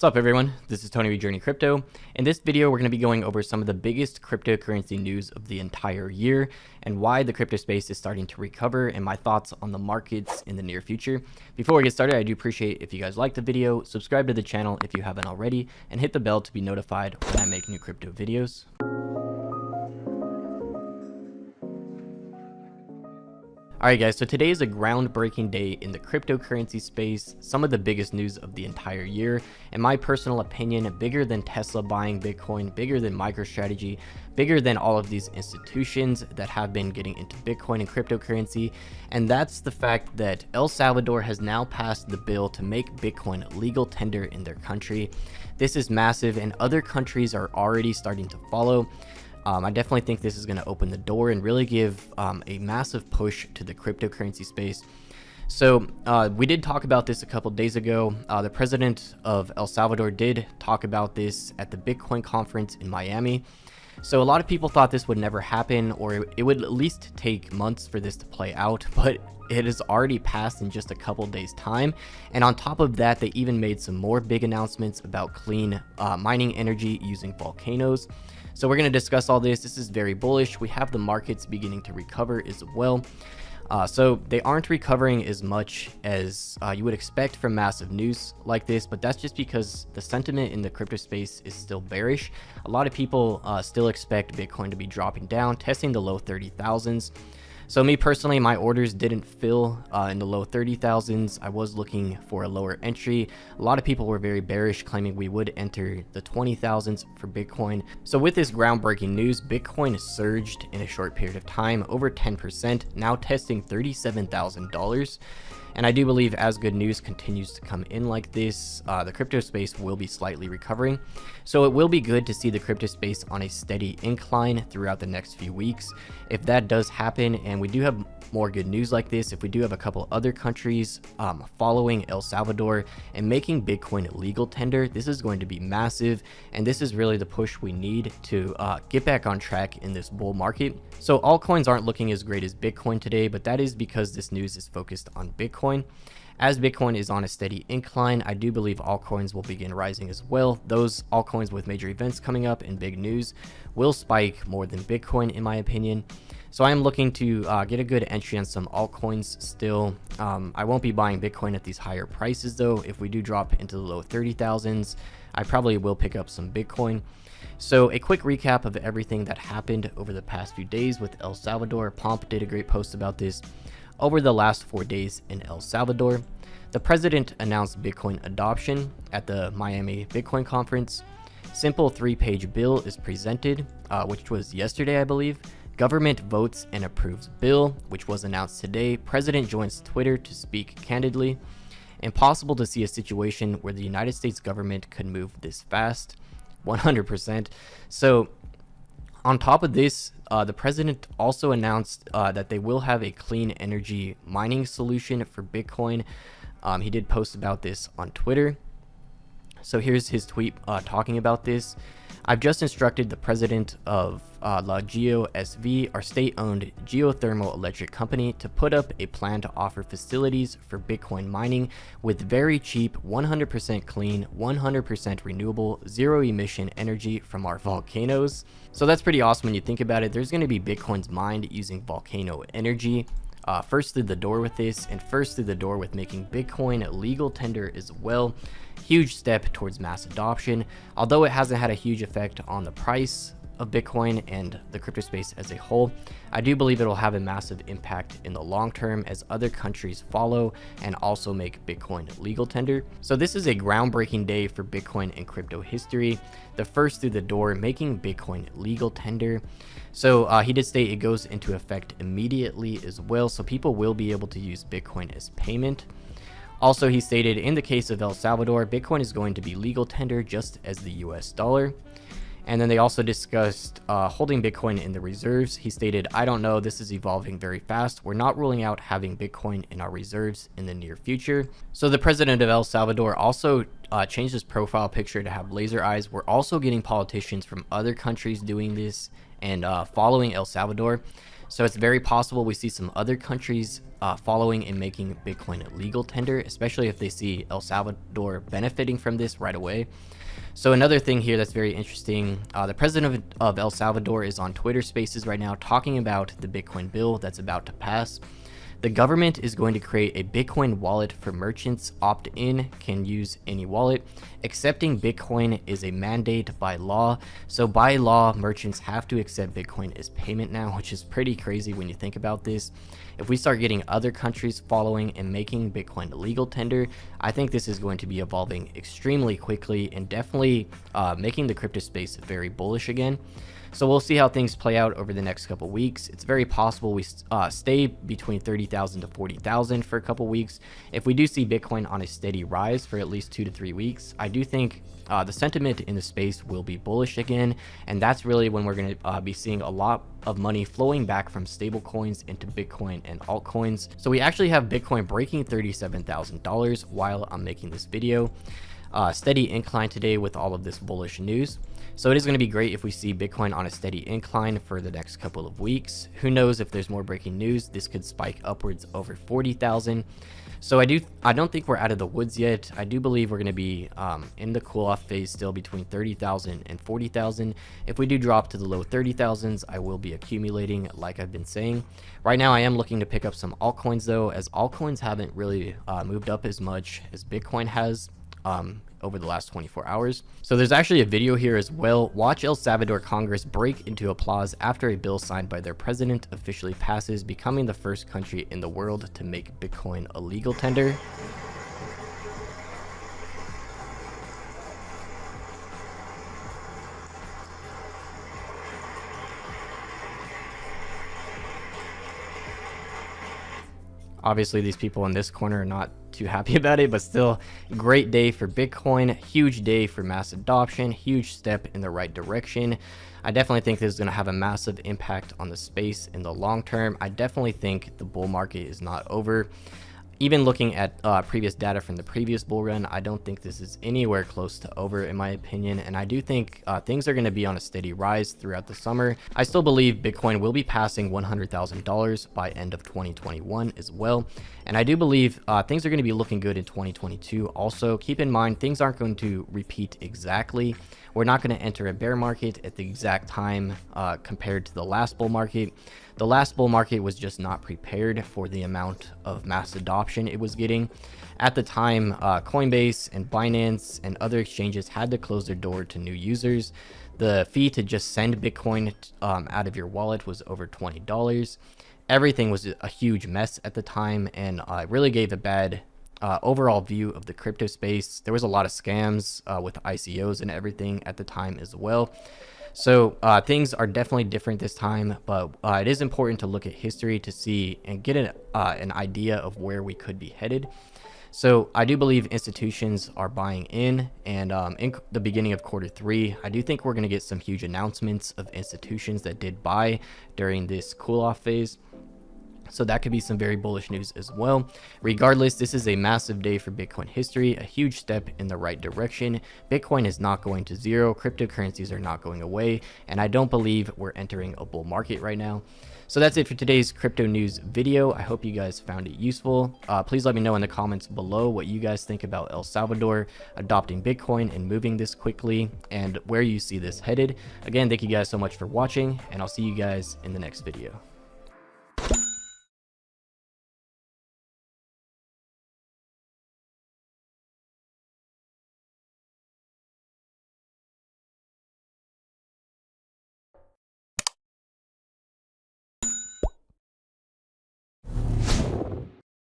What's up everyone, this is Tony with JRNYcrypto. In this video we're going to be going over some of the biggest cryptocurrency news of the entire year and why the crypto space is starting to recover and my thoughts on the markets in the near future. Before we get started, I do appreciate if you guys like the video, subscribe to the channel if you haven't already, and hit the bell to be notified when I make new crypto videos. Alright guys, so today is a groundbreaking day in the cryptocurrency space, some of the biggest news of the entire year. In my personal opinion, bigger than Tesla buying Bitcoin, bigger than MicroStrategy, bigger than all of these institutions that have been getting into Bitcoin and cryptocurrency. And that's the fact that El Salvador has now passed the bill to make Bitcoin legal tender in their country. This is massive and other countries are already starting to follow. I definitely think this is going to open the door and really give a massive push to the cryptocurrency space. So we did talk about this a couple days ago. The president of El Salvador did talk about this at the Bitcoin conference in Miami. So a lot of people thought this would never happen, or it would at least take months for this to play out, but it has already passed in just a couple days time. And on top of that, they even made some more big announcements about clean mining energy using volcanoes. So we're going to discuss all this. This is very bullish. We have the markets beginning to recover as well. So they aren't recovering as much as you would expect from massive news like this, but that's just because the sentiment in the crypto space is still bearish. A lot of people still expect Bitcoin to be dropping down, testing the low 30,000s. So me personally, my orders didn't fill in the low 30,000s. I was looking for a lower entry. A lot of people were very bearish, claiming we would enter the 20,000s for Bitcoin. So with this groundbreaking news, Bitcoin surged in a short period of time, over 10%, now testing $37,000. And I do believe as good news continues to come in like this, the crypto space will be slightly recovering. So it will be good to see the crypto space on a steady incline throughout the next few weeks. If that does happen, and we do have more good news like this, if we do have a couple other countries following El Salvador and making Bitcoin legal tender, this is going to be massive, and this is really the push we need to get back on track in this bull market. So altcoins aren't looking as great as Bitcoin today, but that is because this news is focused on Bitcoin. As Bitcoin is on a steady incline, I do believe altcoins will begin rising as well. Those altcoins with major events coming up and big news will spike more than Bitcoin in my opinion. So I am looking to get a good entry on some altcoins still. I won't be buying Bitcoin at these higher prices though. If we do drop into the low 30,000s, I probably will pick up some Bitcoin. So a quick recap of everything that happened over the past few days with El Salvador. Pomp did a great post about this. Over the last 4 days in El Salvador, the president announced Bitcoin adoption at the Miami Bitcoin conference. Simple 3-page bill is presented, which was yesterday, I believe. Government votes and approves bill, which was announced today. President joins Twitter to speak candidly. Impossible to see a situation where the United States government could move this fast. 100%. So on top of this, the president also announced that they will have a clean energy mining solution for Bitcoin. He did post about this on Twitter. So here's his tweet talking about this. I've just instructed the president of La Geo SV, our state-owned geothermal electric company, to put up a plan to offer facilities for Bitcoin mining with very cheap, 100% clean, 100% renewable, zero-emission energy from our volcanoes. So that's pretty awesome when you think about it. There's going to be Bitcoin's mined using volcano energy. First through the door with this, and first through the door with making Bitcoin legal tender as well. Huge step towards mass adoption. Although it hasn't had a huge effect on the price of Bitcoin and the crypto space as a whole, I do believe it'll have a massive impact in the long term as other countries follow and also make Bitcoin legal tender. So this is a groundbreaking day for Bitcoin and crypto history. The first through the door, making Bitcoin legal tender. So he did state it goes into effect immediately as well, so people will be able to use Bitcoin as payment. Also, he stated in the case of El Salvador, Bitcoin is going to be legal tender just as the US dollar. And then they also discussed holding Bitcoin in the reserves. He stated, I don't know, this is evolving very fast. We're not ruling out having Bitcoin in our reserves in the near future. So the president of El Salvador also changed his profile picture to have laser eyes. We're also getting politicians from other countries doing this and following El Salvador. So it's very possible we see some other countries following and making Bitcoin a legal tender, especially if they see El Salvador benefiting from this right away. So another thing here that's very interesting, the president of El Salvador is on Twitter Spaces right now talking about the Bitcoin bill that's about to pass. The government is going to create a Bitcoin wallet for merchants. Opt-in can use any wallet. Accepting Bitcoin is a mandate by law. So by law, merchants have to accept Bitcoin as payment now, which is pretty crazy when you think about this. If we start getting other countries following and making Bitcoin a legal tender, I think this is going to be evolving extremely quickly and definitely making the crypto space very bullish again. So we'll see how things play out over the next couple weeks. It's very possible we stay between 30,000 to 40,000 for a couple weeks. If we do see Bitcoin on a steady rise for at least 2 to 3 weeks, I do think the sentiment in the space will be bullish again, and that's really when we're going to be seeing a lot of money flowing back from stable coins into Bitcoin and altcoins. So we actually have Bitcoin breaking $37,000 while I'm making this video. Steady incline today with all of this bullish news. So it is going to be great if we see Bitcoin on a steady incline for the next couple of weeks. Who knows, if there's more breaking news, this could spike upwards over 40,000. So I don't think we're out of the woods yet. I do believe we're going to be in the cool off phase still between 30,000 and 40,000. If we do drop to the low 30,000s, I will be accumulating like I've been saying. Right now I am looking to pick up some altcoins though, as altcoins haven't really moved up as much as Bitcoin has over the last 24 hours. So there's actually a video here as well. Watch El Salvador Congress break into applause after a bill signed by their president officially passes, becoming the first country in the world to make Bitcoin a legal tender. Obviously, these people in this corner are not too happy about it, but still, great day for Bitcoin, huge day for mass adoption, huge step in the right direction. I definitely think this is going to have a massive impact on the space in the long term. I definitely think the bull market is not over. Even looking at previous data from the previous bull run, I don't think this is anywhere close to over in my opinion, and I do think things are going to be on a steady rise throughout the summer. I still believe Bitcoin will be passing $100,000 by end of 2021 as well, and I do believe things are going to be looking good in 2022. Also, keep in mind, things aren't going to repeat exactly. We're not going to enter a bear market at the exact time compared to the last bull market. The last bull market was just not prepared for the amount of mass adoption it was getting. At the time, Coinbase and Binance and other exchanges had to close their door to new users. The fee to just send Bitcoin out of your wallet was over $20. Everything was a huge mess at the time, and really gave a bad overall view of the crypto space. There was a lot of scams with ICOs and everything at the time as well. So things are definitely different this time, but it is important to look at history to see and get an idea of where we could be headed. So I do believe institutions are buying in, and in the beginning of Q3, I do think we're going to get some huge announcements of institutions that did buy during this cool-off phase. So that could be some very bullish news as well. Regardless, this is a massive day for Bitcoin history, a huge step in the right direction. Bitcoin is not going to zero, cryptocurrencies are not going away, and I don't believe we're entering a bull market right now. So that's it for today's crypto news video. I hope you guys found it useful. Please let me know in the comments below what you guys think about El Salvador adopting Bitcoin and moving this quickly, and where you see this headed. Again, thank you guys so much for watching, and I'll see you guys in the next video.